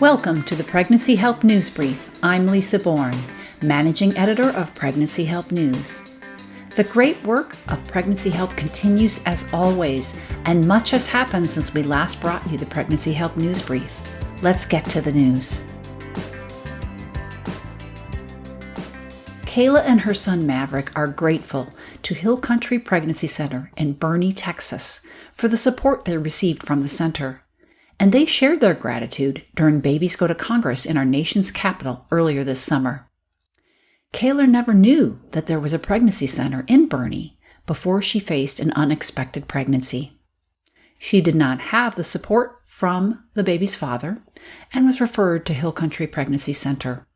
Welcome to the Pregnancy Help News Brief. I'm Lisa Bourne, Managing Editor of Pregnancy Help News. The great work of Pregnancy Help continues as always, and much has happened since we last brought you the Pregnancy Help News Brief. Let's get to the news. Kayla and her son Maverick are grateful to Hill Country Pregnancy Center in Bourne, Texas, for the support they received from the center. And they shared their gratitude during Babies Go to Congress in our nation's capital earlier this summer. Kayla never knew that there was a pregnancy center in Bourne before she faced an unexpected pregnancy. She did not have the support from the baby's father and was referred to Hill Country Pregnancy Center.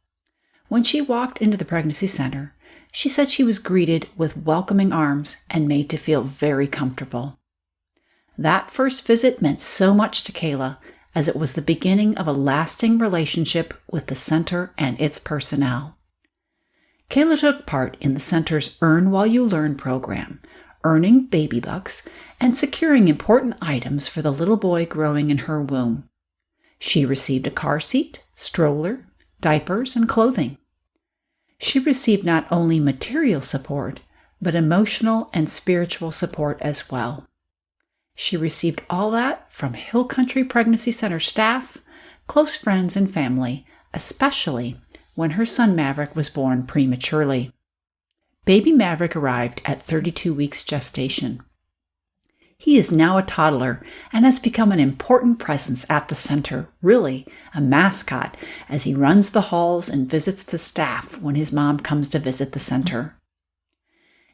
When she walked into the pregnancy center, she said she was greeted with welcoming arms and made to feel very comfortable. That first visit meant so much to Kayla, as it was the beginning of a lasting relationship with the center and its personnel. Kayla took part in the center's Earn While You Learn program, earning baby bucks and securing important items for the little boy growing in her womb. She received a car seat, stroller, diapers, and clothing. She received not only material support, but emotional and spiritual support as well. She received all that from Hill Country Pregnancy Center staff, close friends, and family, especially when her son Maverick was born prematurely. Baby Maverick arrived at 32 weeks gestation. He is now a toddler and has become an important presence at the center, really a mascot, as he runs the halls and visits the staff when his mom comes to visit the center.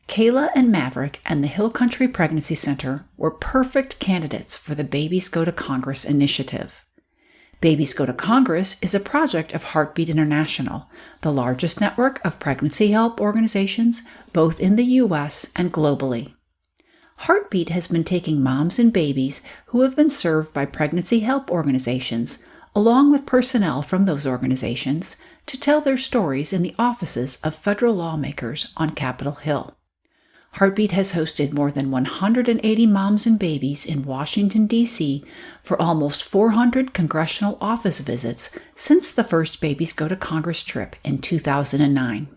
Kayla and Maverick and the Hill Country Pregnancy Center were perfect candidates for the Babies Go to Congress initiative. Babies Go to Congress is a project of Heartbeat International, the largest network of pregnancy help organizations both in the U.S. and globally. Heartbeat has been taking moms and babies who have been served by pregnancy help organizations, along with personnel from those organizations, to tell their stories in the offices of federal lawmakers on Capitol Hill. Heartbeat has hosted more than 180 moms and babies in Washington, D.C. for almost 400 congressional office visits since the first Babies Go to Congress trip in 2009.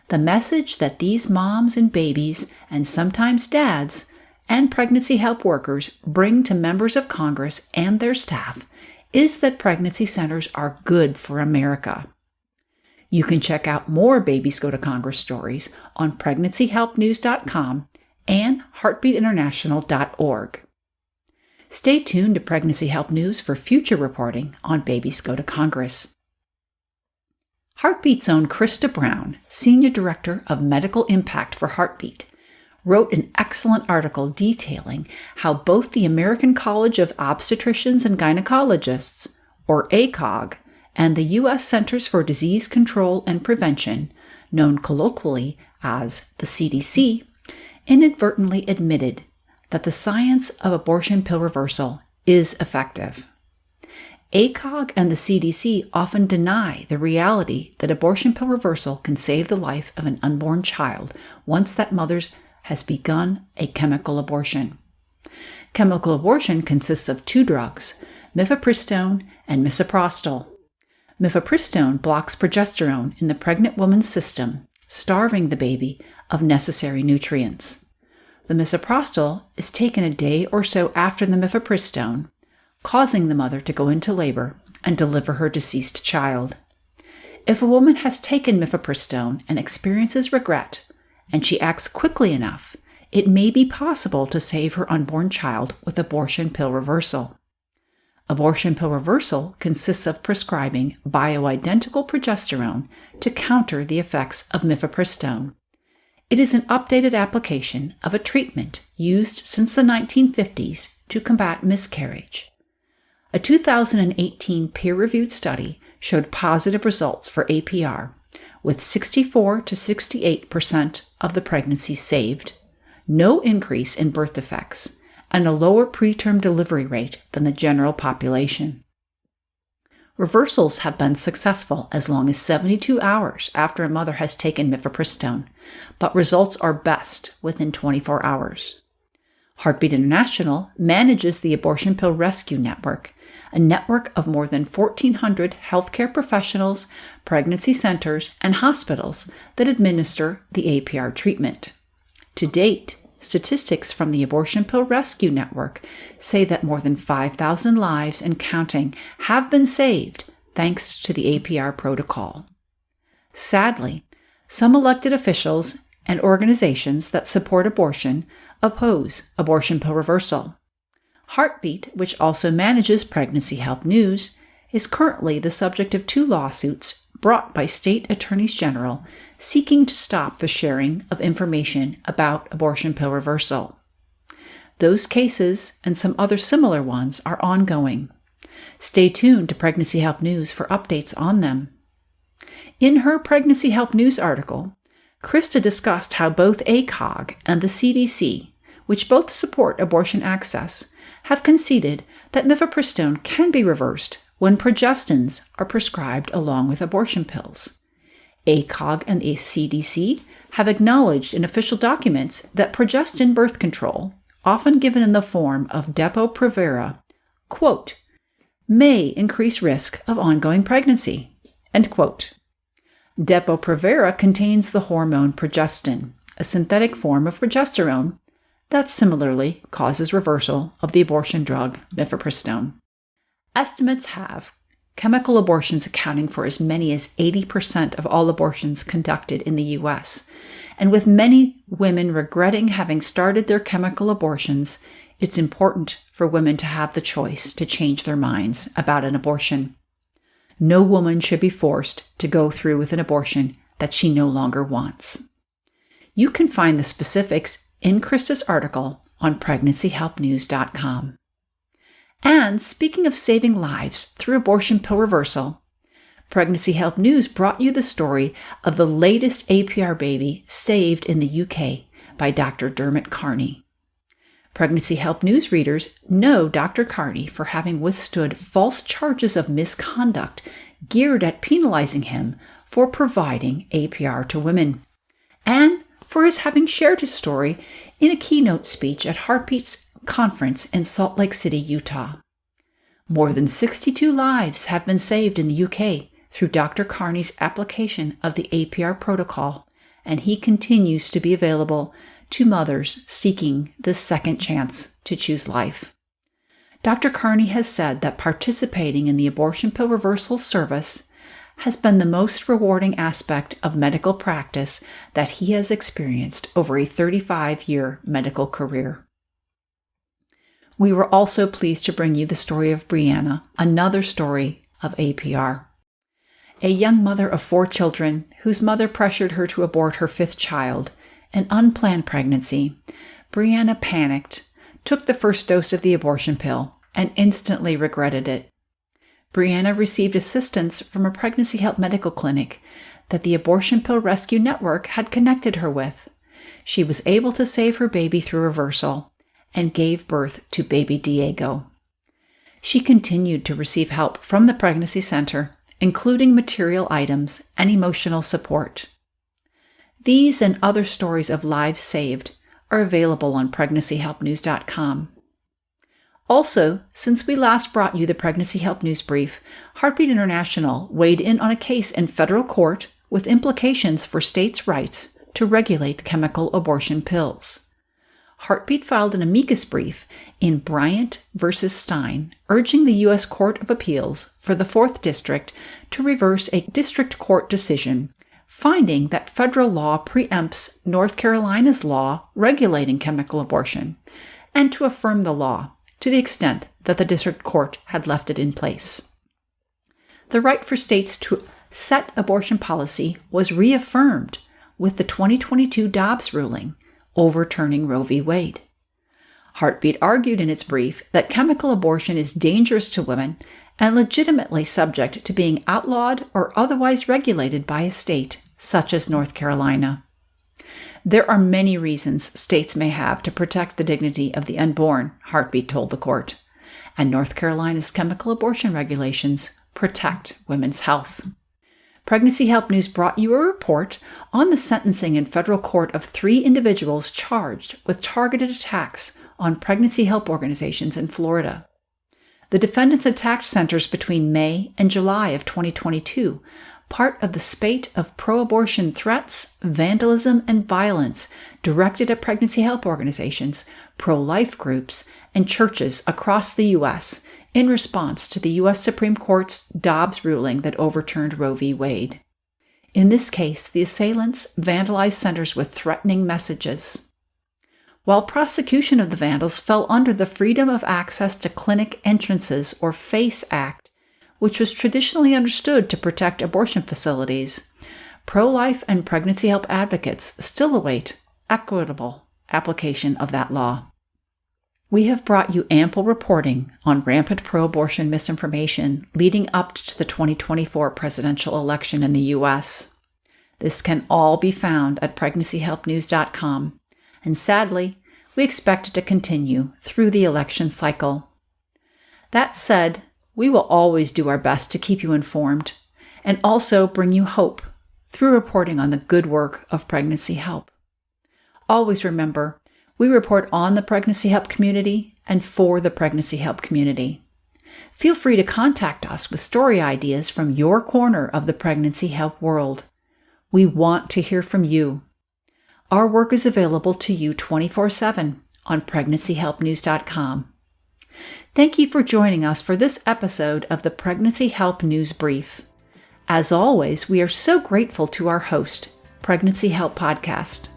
The message that these moms and babies, and sometimes dads, and pregnancy help workers bring to members of Congress and their staff is that pregnancy centers are good for America. You can check out more Babies Go to Congress stories on pregnancyhelpnews.com and heartbeatinternational.org. Stay tuned to Pregnancy Help News for future reporting on Babies Go to Congress. Heartbeat's own Christa Brown, Senior Director of Medical Impact for Heartbeat, wrote an excellent article detailing how both the American College of Obstetricians and Gynecologists, or ACOG, and the U.S. Centers for Disease Control and Prevention, known colloquially as the CDC, inadvertently admitted that the science of abortion pill reversal is effective. ACOG and the CDC often deny the reality that abortion pill reversal can save the life of an unborn child once that mother has begun a chemical abortion. Chemical abortion consists of two drugs, mifepristone and misoprostol. Mifepristone blocks progesterone in the pregnant woman's system, starving the baby of necessary nutrients. The misoprostol is taken a day or so after the mifepristone, causing the mother to go into labor and deliver her deceased child. If a woman has taken mifepristone and experiences regret, and she acts quickly enough, it may be possible to save her unborn child with abortion pill reversal. Abortion pill reversal consists of prescribing bioidentical progesterone to counter the effects of mifepristone. It is an updated application of a treatment used since the 1950s to combat miscarriage. A 2018 peer-reviewed study showed positive results for APR, with 64 to 68% of the pregnancies saved, no increase in birth defects, and a lower preterm delivery rate than the general population. Reversals have been successful as long as 72 hours after a mother has taken mifepristone, but results are best within 24 hours. Heartbeat International manages the Abortion Pill Rescue Network, a network of more than 1,400 healthcare professionals, pregnancy centers, and hospitals that administer the APR treatment. To date, statistics from the Abortion Pill Rescue Network say that more than 5,000 lives and counting have been saved thanks to the APR protocol. Sadly, some elected officials and organizations that support abortion oppose abortion pill reversal. Heartbeat, which also manages Pregnancy Help News, is currently the subject of 2 lawsuits brought by state attorneys general seeking to stop the sharing of information about abortion pill reversal. Those cases and some other similar ones are ongoing. Stay tuned to Pregnancy Help News for updates on them. In her Pregnancy Help News article, Christa discussed how both ACOG and the CDC, which both support abortion access, have conceded that mifepristone can be reversed when progestins are prescribed along with abortion pills. ACOG and the CDC have acknowledged in official documents that progestin birth control, often given in the form of Depo-Provera, quote, may increase risk of ongoing pregnancy, end quote. Depo-Provera contains the hormone progestin, a synthetic form of progesterone that similarly causes reversal of the abortion drug mifepristone. Estimates have chemical abortions accounting for as many as 80% of all abortions conducted in the U.S., and with many women regretting having started their chemical abortions, it's important for women to have the choice to change their minds about an abortion. No woman should be forced to go through with an abortion that she no longer wants. You can find the specifics in Christa's article on pregnancyhelpnews.com. And speaking of saving lives through abortion pill reversal, Pregnancy Help News brought you the story of the latest APR baby saved in the UK by Dr. Dermot Carney. Pregnancy Help News readers know Dr. Carney for having withstood false charges of misconduct geared at penalizing him for providing APR to women, and for his having shared his story in a keynote speech at Heartbeat's conference in Salt Lake City, Utah. More than 62 lives have been saved in the UK through Dr. Carney's application of the APR protocol, and he continues to be available to mothers seeking this second chance to choose life. Dr. Carney has said that participating in the abortion pill reversal service has been the most rewarding aspect of medical practice that he has experienced over a 35-year medical career. We were also pleased to bring you the story of Brianna, another story of APR. A young mother of 4 children whose mother pressured her to abort her 5th child, an unplanned pregnancy, Brianna panicked, took the first dose of the abortion pill, and instantly regretted it. Brianna received assistance from a pregnancy help medical clinic that the Abortion Pill Rescue Network had connected her with. She was able to save her baby through reversal and gave birth to baby Diego. She continued to receive help from the pregnancy center, including material items and emotional support. These and other stories of lives saved are available on pregnancyhelpnews.com. Also, since we last brought you the Pregnancy Help News Brief, Heartbeat International weighed in on a case in federal court with implications for states' rights to regulate chemical abortion pills. Heartbeat filed an amicus brief in Bryant v. Stein, urging the U.S. Court of Appeals for the 4th District to reverse a district court decision finding that federal law preempts North Carolina's law regulating chemical abortion, and to affirm the law to the extent that the district court had left it in place. The right for states to set abortion policy was reaffirmed with the 2022 Dobbs ruling, overturning Roe v. Wade. Heartbeat argued in its brief that chemical abortion is dangerous to women and legitimately subject to being outlawed or otherwise regulated by a state, such as North Carolina. There are many reasons states may have to protect the dignity of the unborn, Heartbeat told the court, and North Carolina's chemical abortion regulations protect women's health. Pregnancy Help News brought you a report on the sentencing in federal court of 3 individuals charged with targeted attacks on pregnancy help organizations in Florida. The defendants attacked centers between May and July of 2022, part of the spate of pro-abortion threats, vandalism, and violence directed at pregnancy help organizations, pro-life groups, and churches across the U.S. in response to the U.S. Supreme Court's Dobbs ruling that overturned Roe v. Wade. In this case, the assailants vandalized centers with threatening messages. While prosecution of the vandals fell under the Freedom of Access to Clinic Entrances, or FACE Act, which was traditionally understood to protect abortion facilities, pro-life and pregnancy help advocates still await equitable application of that law. We have brought you ample reporting on rampant pro-abortion misinformation leading up to the 2024 presidential election in the U.S. This can all be found at pregnancyhelpnews.com, and sadly, we expect it to continue through the election cycle. That said, we will always do our best to keep you informed and also bring you hope through reporting on the good work of pregnancy help. Always remember, we report on the pregnancy help community and for the pregnancy help community. Feel free to contact us with story ideas from your corner of the pregnancy help world. We want to hear from you. Our work is available to you 24/7 on pregnancyhelpnews.com. Thank you for joining us for this episode of the Pregnancy Help News Brief. As always, we are so grateful to our host, Pregnancy Help Podcast.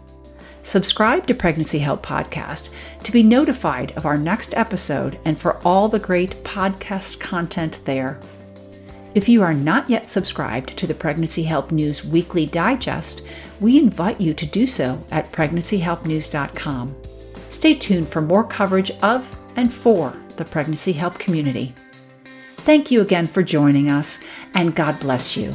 Subscribe to Pregnancy Help Podcast to be notified of our next episode and for all the great podcast content there. If you are not yet subscribed to the Pregnancy Help News Weekly Digest, we invite you to do so at pregnancyhelpnews.com. Stay tuned for more coverage of and for the pregnancy help community. Thank you again for joining us, and God bless you.